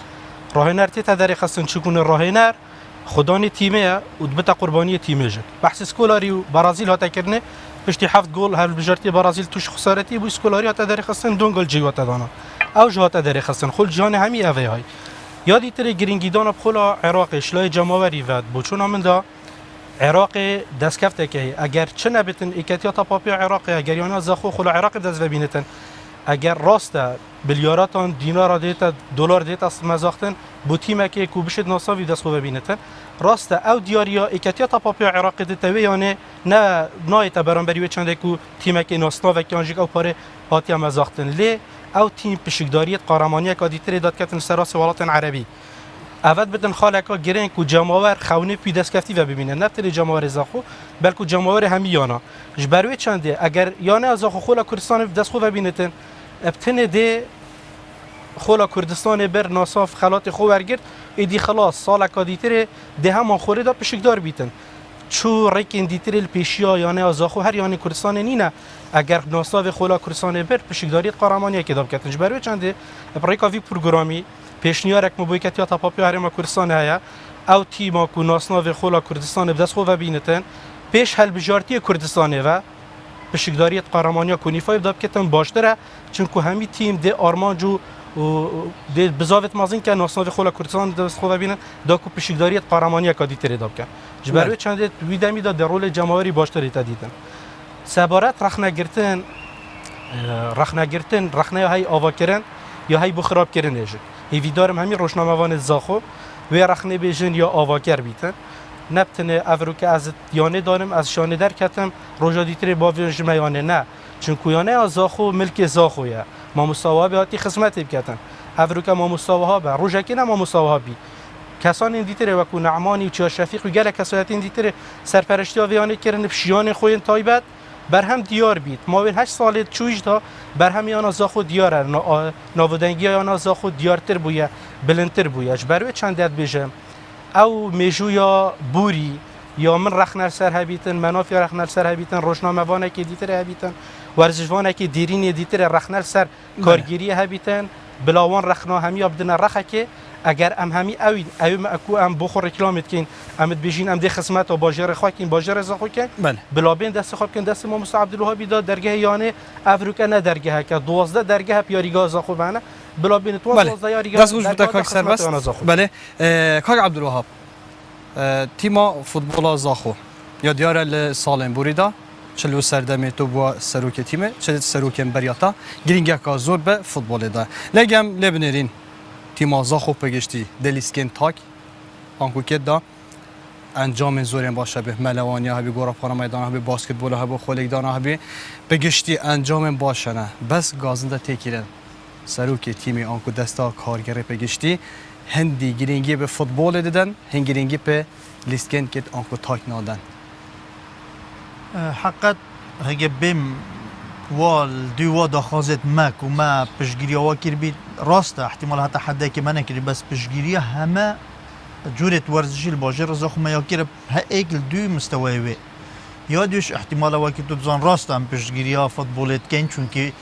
راهنر تی تداری خستن چکونه راهنر خدانی تیمه و دبتا قربانی تیمه جد بحث سکولاری و برازیل هاتا کرنه پشتی 7 گل هر بجارتی برازیل توش خسارتی بو سکولاری هاتا داری خستن 2 گل جیوات دانا او جهاتا داری خستن خل جهان همی اوه های یادی تری گرینگیدان بخلا عراق اشلای جماوری ود بچون من دا عراق دست کفته که اگر چه نبتن اکتیات پاپی عراق اگر یانا زخو خلا عراق دست ببینتن اگر راست بلیاراتان دینار دیتا دلار دیتا مزاختن بو تیم که کو بشد ناساوی دست ببینتن راست او دیاریا اکتیات پاپی عراق دیتا و یانه نه نایت برانبری و چنده کو تیم که ناسنا و کانجیک او پاره هاتی مزاختن لی او تیم پشکداریت قهرمانی که دیتر داد کتن سراس ولات عربی اول بدن خالکا گرین کو جماور خونه پی دست کفتی و ببینن نه تر جماور زاخو بلکه جماور همی یانا جبروی چنده اگر یانه از زاخو خولا کردستان دست خو ببینتن ابتنه ده خولا کردستان بر ناصاف خلات خو ورگرد ایدی خلاص سال کا دیتر ده هم خوره دا پشکدار بیتن چو ریکن دیتر الپیشیا یانه از زاخو هر یانه کردستان نینه اگر ناصاف خولا کردستان بر پشکداریت قهرمانی که داد کتن جبروی چنده ابریکاوی پروگرامی پیشنیارک مبویکت یا تاپاپی هرم کردستان هیا او تیما کو ناسناو خولا کردستان بدست خو و بینتن پیش هل بجارتی کردستان و پشکداریت قهرمانی کنیفای داد کتن باشتره چون کو همی تیم ده آرمانجو و ده بزاوت مازین که ناسناو خولا کردستان دست خو و بینن دا کو پشکداریت قهرمانی کادی تری داد کن جبروی چند ویدمی دا در رول جماهیری باشتری تدیدن سبارت رخنه های آوا کردن یا های بخراب کردن نجد هیویدارم همین روشنامه‌وان زاخو و رخنه بیجن یا آواگر بیتن نبتنه افرو که از یانه دارم از شانه در کتم روژا دیتر با ویژمه یانه نه چون کویانه از زاخو ملک زاخویه ما مساواه به هاتی خدمت بکتن افرو که ما مساواه به روژا که نه ما مساواه بی کسان این دیتر وکو نعمانی و چیا شفیق و گله کسایت این دیتر سرپرشتی ها ویانه کرن فشیان خوین تایبت بر هم دیار بید ما بین 8 سال چویش دا بر هم یانا زاخو دیاره ناودنگی یانا زاخو دیارتر بویه بلندتر بویه بروی چند دید بیجم او میجو یا بوری یا من رخنر سر هبیتن منافی رخنر سر هبیتن روشنامه وانه که دیتر هبیتن ورزشوانه که دیرین دیتر رخنر سر کارگیری هبیتن بلاوان رخنا همی بدن رخه که اگر ام همی اوی اکو ام بخور رکلامت کن امد بیجین ام ده خدمت و باجر خو کن باجر زاخو کن بلابین دست خواب کن دست ما مصطفی عبدالوهابی داد درگاه یانه افریقا نه درگاه که 12 درگاه پیاریگاه زاخو بنا بلابین 12 یاریگاه
دست گوش بتا کاک سربست بله کاک عبدالوهاب تیما فوتبال زاخو یا دیاره لسالن بوریدا چلو سردمی تو با سروک تیمه چه سروکن بریاتا گرینگه که زور به فوتبال ده لگم لبنرین تیما زاخو پگشتی دلیسکن تاک آنکو که دا انجام زورین باشه به ملوانی ها به گورا پانا میدان ها به باسکتبول ها به خولگدان ها به بگشتی انجام باشه نه بس گازنده تکیرن سروک تیمی آنکو دستا کارگره پگشتی هندی گرینگی به فوتبال دیدن هند گرینگی به لیسکن که آنکو تاک نادن
حقیقت هگه بیم وال دیوا داخازت مک و ما پشگیری ها کر بید راسته احتمال حتی حده که من نکری بس پشگیری همه جورت ورزشی الباجر زاخو ما یاکر ها ایکل دو مستوی وی یا دوش احتمال واکی تو بزان راسته هم پشگیری ها فوتبولت کن چون که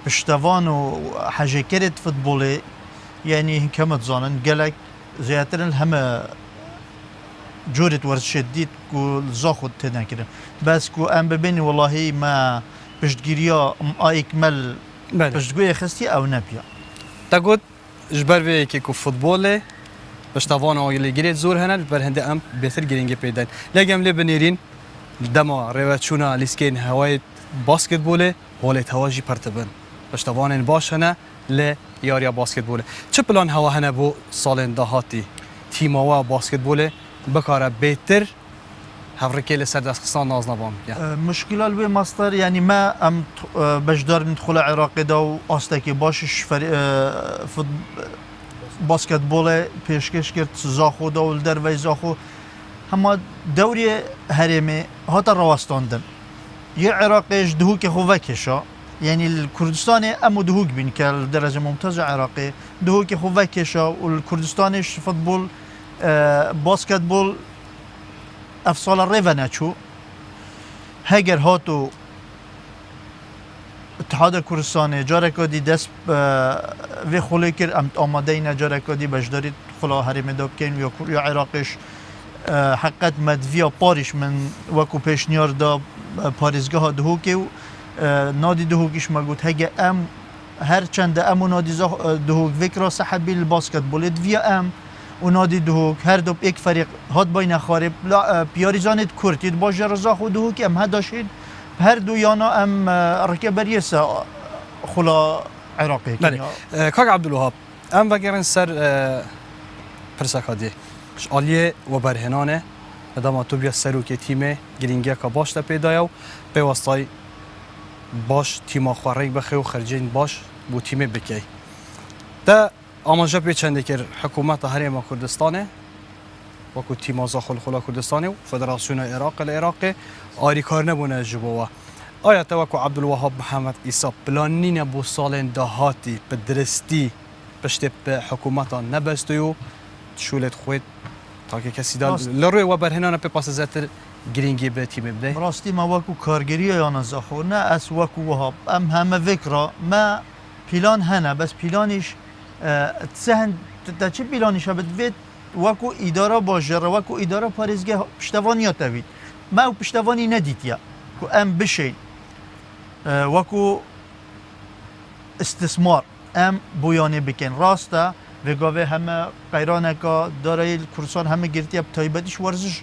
پشتوان و حاجه کرد فوتبولی یعنی کمت زانن گلک زیادتر همه جورت ورزش دید کو زاخو تدن کرد بس کو ام ببینی والله ما پشتگیریا اکمل پشتگوی خستی او نبیا
تا گفت جبر وی که کو فوتبال پشتوان آیلی گرید زور هنر بر هنده ام بهتر گرینگی پیدا لگم لی بنیرین دما روچونا لیسکین هوای باسکتبول حالت هواجی پرتبن پشتوان باش هنه ل یاریا باسکتبول چه پلان هوا هنه بو سال دهاتی تیماوا باسکتبول بکاره بهتر هفرکی لسر دستخستان ناز نبام
مشکل الوی ماستر یعنی ما ام بجدار ندخل عراق دا و آستکی باشش باسکتبول پیشکش کرد زاخو دا و در زاخو همه دوری هرمی هاتا رواستاندن یه عراقیش دهوک خوکشا یعنی الکردستان امو دهوک بین که درجه ممتاز عراقی دهوک خوکشا و الکردستانش فوتبال باسکتبول افصال ریونه چو هگر هاتو اتحاد کردستان جاره کدی دست وی خلی کر آماده این جاره کدی بجداری خلا هرم داب کن یا عراقش حقیقت مدویا پاریش من وکو پیشنیار دا پاریزگاه دهوکی و نادی دهوکیش مگود هگه ام هر چند امو نادی دهوک وکرا صحبی الباسکتبول دویا ام و نادی دهوک هر دو یک فریق هات باین خارب پیاریزانت کردید باشه رزا خود دهوک ام هداشید هر دو یانا ام رکبریسا خلا عراقی
بله کاک عبدالوهاب ام بگرن سر پرسکادی آلیه و برهنانه ادامه تو بیا سروک تیم گرینگی که باش تا پیدایو به واسطای باش تیم خوارک بخی و خرجین باش بو تیم بکی تا آمانجا پیچنده که حکومت هریم کردستانه وکو تیم زاخل خلا کردستانه و فدراسیون العراق آری کار نبونه جبوه آیا تو وکو عبدالوهاب محمد عیسی پلانین بو سال دهاتی به درستی پشت به حکومت نبستیو شولت خوید تا که کسی داد لروی و برهنانه به پاس زتر گرینگی به تیم بده
راستی ما وکو کارگری یا نزاخو نه از وکو وهاب ام همه فکر ما پلان هنه بس پلانش تسهن تا چه پلانش بدوید وکو اداره باجر وکو اداره پاریزگاه پشتوانی تاوید ما پشتوانی ندیدیا کو ام بشی وکو استثمار ام بویانه بکن راسته و گاوه همه قیرانه که دارای کردستان همه گرتی تایبتش ورزش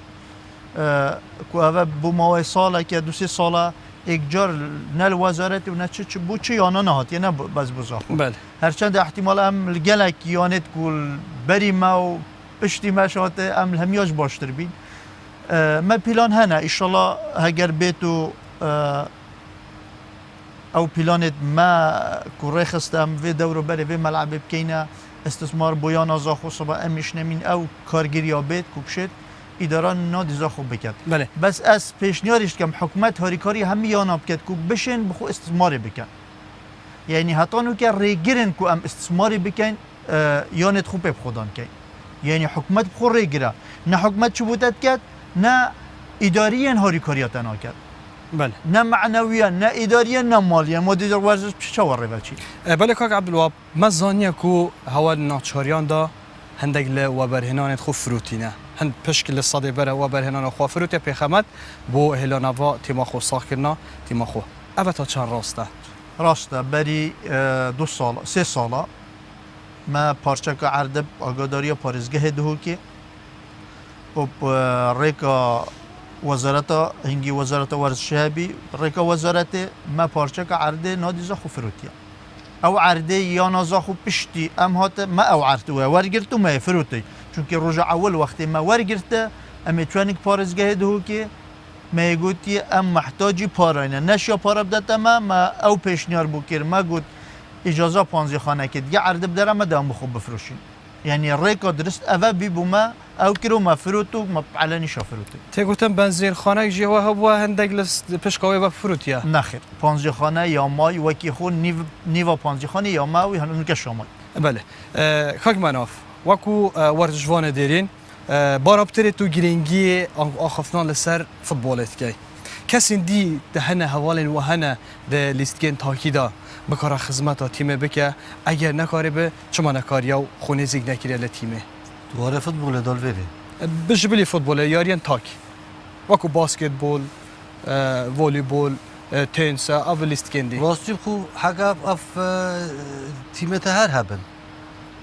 که اوه بو ماه ساله که دو سه ساله یک جار نل وزارت و نه چه بو چه یانا نهات نه باز بزاخو
بله
هرچند احتمال هم الگلک یانت کل بری ما و پشتی ما شاته هم همیاج باشتر بین ما پیلان هنه ایشالله هگر بیتو او پیلانت ما کره خستم و دورو بره و ملعب بکینه استثمار بویان زاخو صبح امش نمین او کارگیری بیت کوبشت اداره نادی زاخو بکد
بله
بس از پیشنهادش کم حکومت هاریکاری همه یانا بکد کو بشن بخو استثمار بکن یعنی حتی نو که ریگیرن کو ام استثماری بکن یانت خوب بخودان کن یعنی حکومت بخو ریگیره نه حکومت چو بودت کد نه اداریان هاریکاریات ناکد
بله
نه معنویان نه اداریان نه مالیان مدیر ورزش چه چی
بله کاک عبدالوهاب ما زانیه کو هوا ناچاریان دا هندگ ل و برهنانت خو فروتینه هند پشکل صدی بره و برهنان خو فروت پیخمت بو هلانوا تیم خو ساخ کرنا تیم خو اوه تا چند راسته
بری 2 سال 3 ساله ما پارچه که عرض آگاداری پارزگاه دهوکی ریکا وزارت هنگی وزارت ورزش بی ریکا وزارت ما پارچه که عرضه نادی زخو فروتیا او عرضه یا نازخو پشتی ام هات ما او عرضه ورگرتو ما فروتی چون که رجع اول وقتی ما ورگرته ام توانیک پارزگاه دهو که ما گویی ام محتاجی پارینه نشیا پارا بدته ما او پیشنهار بکر ما گوت اجازه پانزی خانه که دیگه عرضه بداره ما دام بخوب بفروشیم يعني الريكا درست أفا بيبوما أو كيلو ما فروتو ما علني شافروتو.
تيقولن بنزين خانه جوا هوا هندق لس بشكاوي بفروتيا.
نخير بانزي خانه يا ماي وكي خون نيفا بانزي خانه يا ماوي هنو نكشاماي.
بله. خاك مناف وكو ورزشوان ديرين بارابتري تو جرينجي آخفتان لسر فوتبولت كي. کسی دی دهنه حوالن و هنه ده لیستگین تاکیدا بکار خدمت تیمه بکه اگر نکاری به چما نکاری و خونه زیگ نکیره لتیمه
دواره فوتبال دالوری
بجبلی فوتبال یاریان تاک وکو باسکتبال والیبال تنس او لیستگین دی
راستی خو حقا اف تیمه هر هبن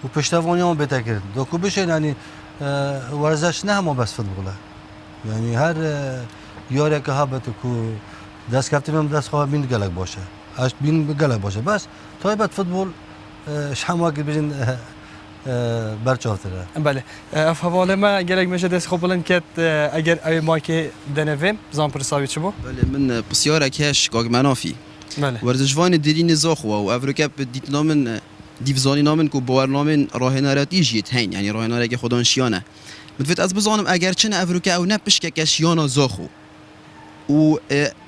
و پشتوانی هم بهتر کرد دوکو بشه یعنی ورزش نه هم بس فوتباله یعنی هر یاری که ها بتو کو دست کفتیم هم دست خواه بین گلک باشه اش بین گلک باشه بس تایبت فوتبال شما که بجین برچافتره
بله اف حواله ما گلک میشه دست خوب بلند کت اگر ای مایک دنویم زان پرساوی چه بو
بله من بسیار کش کاغ منافی
بله
ورزشوان دیرین زاخو و افریقا دیت نامن دیوزانی نامن کو باور نامن راهنراتی جیت هین یعنی راهنرا که خدانشیانه متفت از بزانم اگر چنه افریقا او نپش که کشیانا زاخو و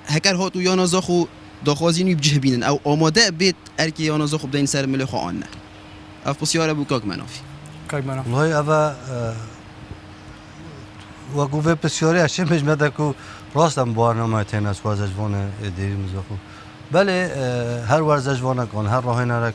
هکر هاتو یانا زاخو داخوازینی بجه بینن او آماده بیت ارکی یانا زاخو بدین سر ملی خواهانه اف بسیاره بو کاک منافی
والله اوه و گوه بسیاری اشیم بجمده که راستم برنامه تنس ورزشوان دیریم زاخو بله هر ورزشوان کن هر راه نرک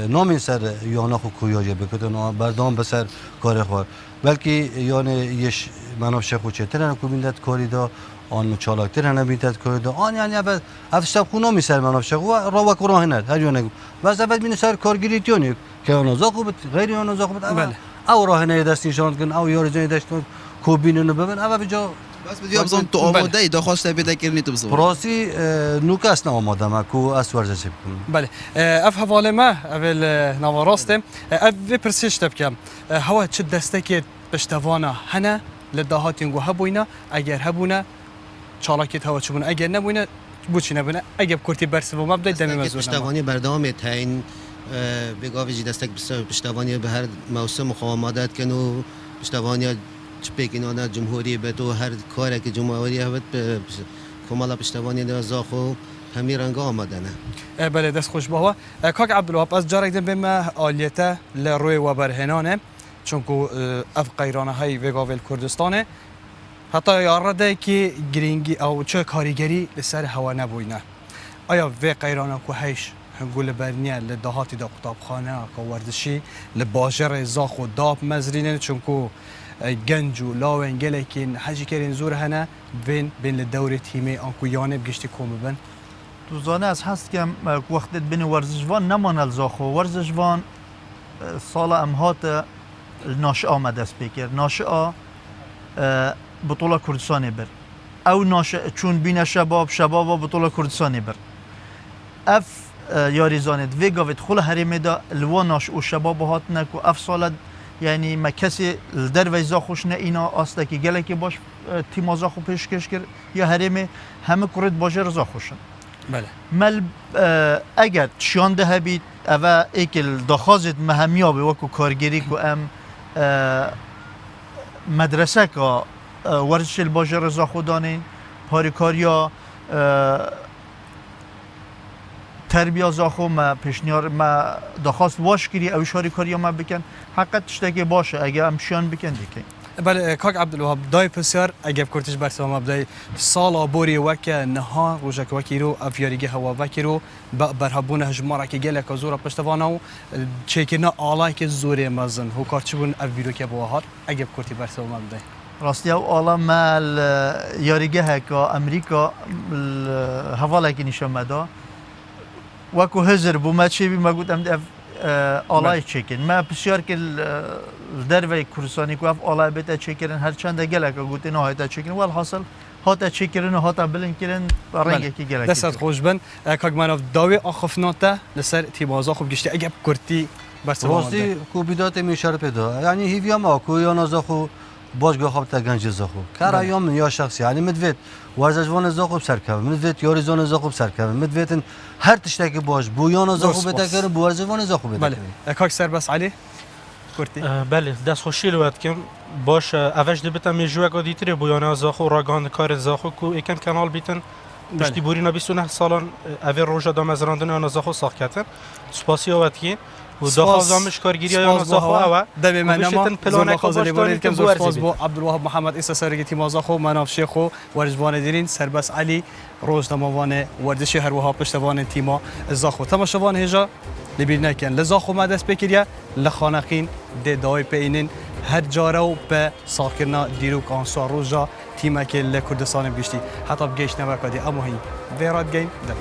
نامین سر یانا خو کویاجه بکتن بردام بسر کار خواه بلکه یعنی یش مناف شخو چه ترن کو بیندت کاری دا آن چالاک ترن بیندت کاری دا آن یعنی اول افشاب خونا می سر مناف شخو را و کراه نه هر یعنی بس اول بین سر کارگیری تیونی که آن زاخو بت غیر آن زاخو بت
بله
او راه نه دست نشان کن او یار جای دست کن کو بینونو ببین اول بجا
بس بدی ابزان تو آماده ای دا خواسته بده کرنی تو بزن
پراسی نوکاس نه آماده ما کو اس ورزش بکن
بله اف حواله ما اول نواراسته اف پرسش تبکم هوا چه دسته که پشتوانا هنه لدهاتین گو هبوینا اگر هبونه چالاکیت هوا چبونه اگر نبوینه بوچی نبونه اگر کرتی برس و مبدا دمی مزور
پشتوانی بردام تاین بگاوی جی دستک پشتوانی به هر موسم آماده کنو پشتوانی چپیکینانه جمهوری به تو هر کاری که جمهوری هست کمالا پشتوانی نزاخو همی رنگ آماده نه
بله دست خوش باوا کاک عبدالوهاب از جارک دم بما آلیته لروی و برهنانه چونکو اف قیرانه های وگاول کردستانه حتی یارده که گرینگی او چه کاریگری لسر هوا نبوینه آیا و قیرانه که هیش هنگول برنیه لدهاتی دا قطابخانه که ورزشی لباجر زاخ و داب مزرینه چونکو گنج و لاوین گلکین حجی کرین زور هنه بین لدور تیمی آنکو یانه بگشتی کوم بن
دوزانه از هست که وقت بین ورزشوان نمانل زاخو ورزشوان سال امهات ناشئه آمده است بکر ناشئه بطوله کردستانی بر او ناشئه چون بین شباب بطوله کردستانی بر اف یاری زاند ویگاوید خل هریمه دا لوا ناشئه و شباب هات نکو اف سال یعنی ما کسی در ویزا خوش نه اینا آسته که گله که باش تیم زاخو پیشکش کرد یا هریمه همه کرد باشه رضا خوشن
بله
مل اگر شانده هبید اوه ایکل داخازت مهمیابه وکو کارگیری که ام مدرسه که ورزش الباجه رضا خودانین پاریکاریا تربیه زاخو ما پیشنیار ما داخواست واش کری او شاریکاریا ما بکن حقیقت تشتگی باشه اگه امشیان بکن دیگه
بله کاک عبدالوهاب دای پسیار اگه کرتش برسه ما بدای سالا بوری وک نها روزک وکی رو افیاریگی هوا وکی رو برهبون هجمارا که گله که زورا پشتوانه و چکینا آلای که زوری مزن هو کارچبون افیرو که بواهار اگه کرتی برسه ما بدای
راستی او آلا مال یاریگه که امریکا حواله که نشان مدا وکو هزر بو ما چی بی ما گفتم آلای چکن ما بسیار که در وی کردستانی که اف آلای بیت چکن هر چند گلک گوتی نه هایت چکن ولی حاصل هات چکن و هات بلند کردن رنگ کی گلک
دست خوش بن کاک مناف داوی آخفناته لسر تیمازا خوب گشتی اگه کرتی بس
راستی کو بیدات میشار پیدا یعنی هیویا ما کو یا نازخو باشگاه خواب تا گنج زخو کار یوم یا شخصی یعنی مدوید ورزشوان زخو سرکاو مدوید یاری زون زخو سرکاو مدویدن هر تشتکی باش بو یا زخو بتکر بو ورزشوان زخو بتکر
بله کاک سر بس علی کرتی
بله دست خوشی لوت کم باش اوش دبتم می جوه که دیتری بویانه زاخو راگان کار زاخو کو یکم کانال بیتن پشتی بورینا 29 سالان اوی روژا دام از راندن آن زاخو ساخت کردن سپاسی آوت کی و داخل زامش کارگیری آن زاخو آوا
دبی منما
پلان
خازلی بودید که زور فاز با عبدالوهاب محمد ایسا سرگی تیم زاخو مناف شیخو ورزشوان دیرین سربس علی روز دموان ورزشی هر وها پشتوان تیم زاخو تماشاوان هجا لبیرنا کن لزاخو مدرس بکریا لخانقین دای پینین هر جارو به ساکرنا دیروک آنسوار روزا تیمه که لکردستان بیشتی حتی بگیش نوکادی اما هی ویراد گیم در